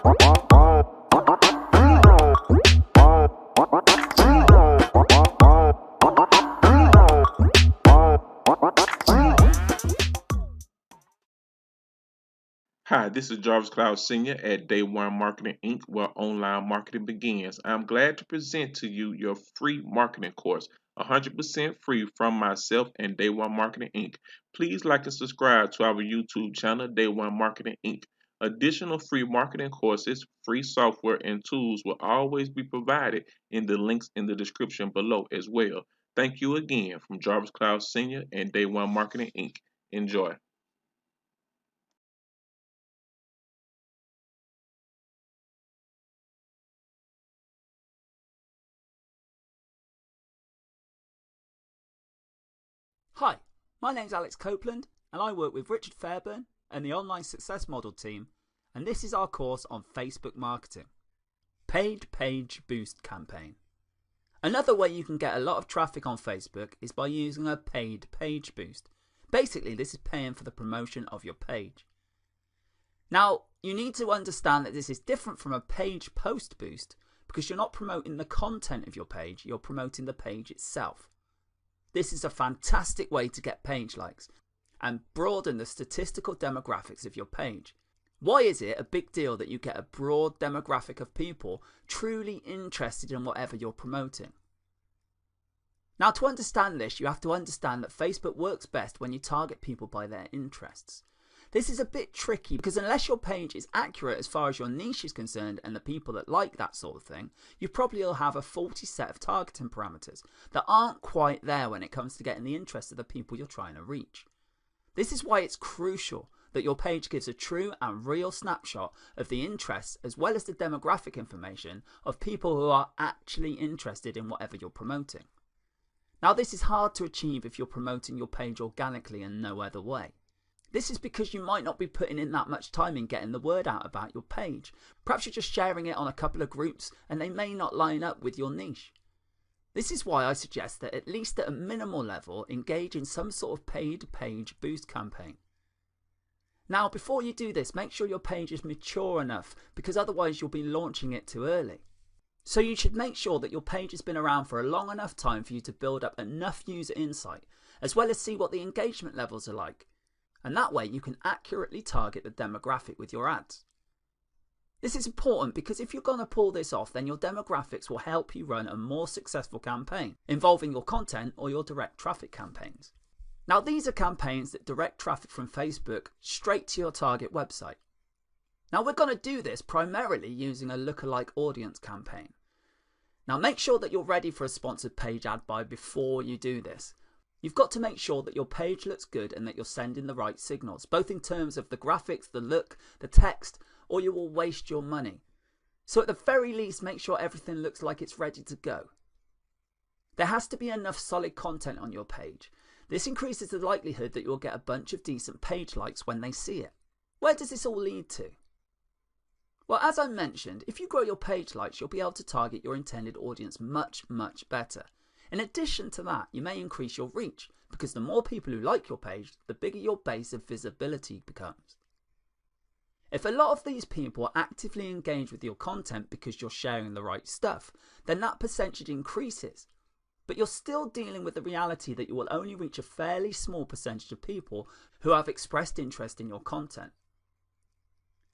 Hi, this is Jarvis Cloud Sr. at Day1Marketing Inc., where online marketing begins. I'm glad to present to you your free marketing course, 100% free from myself and Day1Marketing Inc. Please like and subscribe to our YouTube channel, Day1Marketing Inc. Additional free marketing courses, free software, and tools will always be provided in the links in the description below as well. Thank you again from Jarvis Cloud Sr. and Day1Marketing Inc. Enjoy. Hi, my name's Alex Copeland and I work with Richard Fairburn and the Online Success Model team, and this is our course on Facebook marketing. Paid Page Boost Campaign. Another way you can get a lot of traffic on Facebook is by using a paid page boost. Basically, this is paying for the promotion of your page. Now, you need to understand that this is different from a page post boost because you're not promoting the content of your page, you're promoting the page itself. This is a fantastic way to get page likes and broaden the statistical demographics of your page. Why is it a big deal that you get a broad demographic of people truly interested in whatever you're promoting? Now, to understand this, you have to understand that Facebook works best when you target people by their interests. This is a bit tricky because unless your page is accurate as far as your niche is concerned and the people that like that sort of thing, you probably will have a faulty set of targeting parameters that aren't quite there when it comes to getting the interest of the people you're trying to reach. This is why it's crucial that your page gives a true and real snapshot of the interests as well as the demographic information of people who are actually interested in whatever you're promoting. Now, this is hard to achieve if you're promoting your page organically and no other way. This is because you might not be putting in that much time in getting the word out about your page. Perhaps you're just sharing it on a couple of groups and they may not line up with your niche. This is why I suggest that at least at a minimal level, engage in some sort of paid page boost campaign. Now, before you do this, make sure your page is mature enough because otherwise you'll be launching it too early. So you should make sure that your page has been around for a long enough time for you to build up enough user insight, as well as see what the engagement levels are like. And that way you can accurately target the demographic with your ads. This is important because if you're going to pull this off, then your demographics will help you run a more successful campaign involving your content or your direct traffic campaigns. Now, these are campaigns that direct traffic from Facebook straight to your target website. Now, we're going to do this primarily using a lookalike audience campaign. Now, make sure that you're ready for a sponsored page ad buy before you do this. You've got to make sure that your page looks good and that you're sending the right signals, both in terms of the graphics, the look, the text, or you will waste your money. So at the very least, make sure everything looks like it's ready to go. There has to be enough solid content on your page. This increases the likelihood that you'll get a bunch of decent page likes when they see it. Where does this all lead to? Well, as I mentioned, if you grow your page likes, you'll be able to target your intended audience much, much better. In addition to that, you may increase your reach because the more people who like your page, the bigger your base of visibility becomes. If a lot of these people actively engage with your content because you're sharing the right stuff, then that percentage increases. But you're still dealing with the reality that you will only reach a fairly small percentage of people who have expressed interest in your content.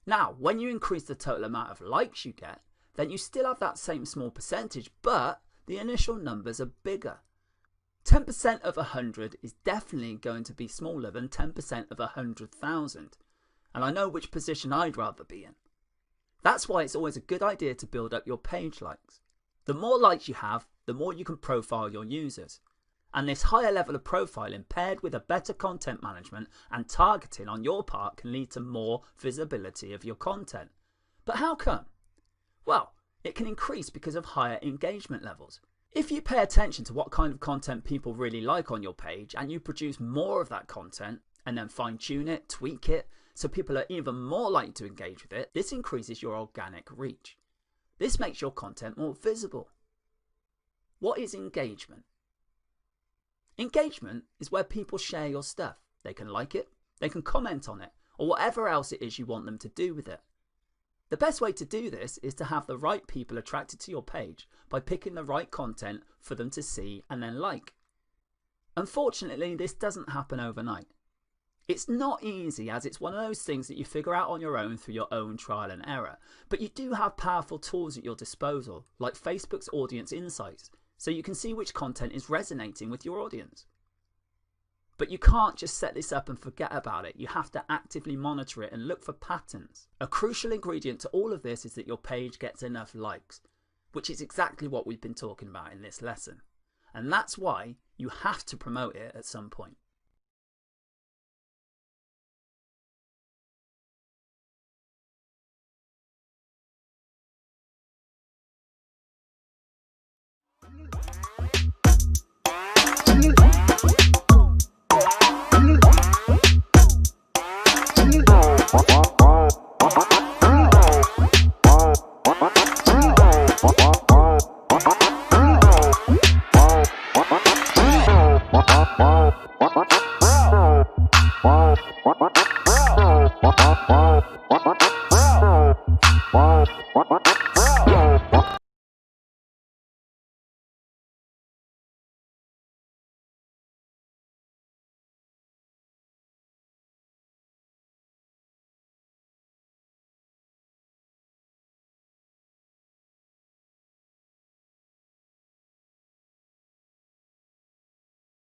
Now, when you increase the total amount of likes you get, then you still have that same small percentage, but the initial numbers are bigger. 10% of 100 is definitely going to be smaller than 10% of 100,000. And I know which position I'd rather be in. That's why it's always a good idea to build up your page likes. The more likes you have, the more you can profile your users. And this higher level of profiling paired with a better content management and targeting on your part can lead to more visibility of your content. But how come? Well, it can increase because of higher engagement levels. If you pay attention to what kind of content people really like on your page and you produce more of that content and then fine tune it, tweak it, so people are even more likely to engage with it, this increases your organic reach. This makes your content more visible. What is engagement? Engagement is where people share your stuff. They can like it, they can comment on it, or whatever else it is you want them to do with it. The best way to do this is to have the right people attracted to your page by picking the right content for them to see and then like. Unfortunately, this doesn't happen overnight. It's not easy, as it's one of those things that you figure out on your own through your own trial and error, but you do have powerful tools at your disposal, like Facebook's Audience Insights, so you can see which content is resonating with your audience. But you can't just set this up and forget about it. You have to actively monitor it and look for patterns. A crucial ingredient to all of this is that your page gets enough likes, which is exactly what we've been talking about in this lesson. And that's why you have to promote it at some point.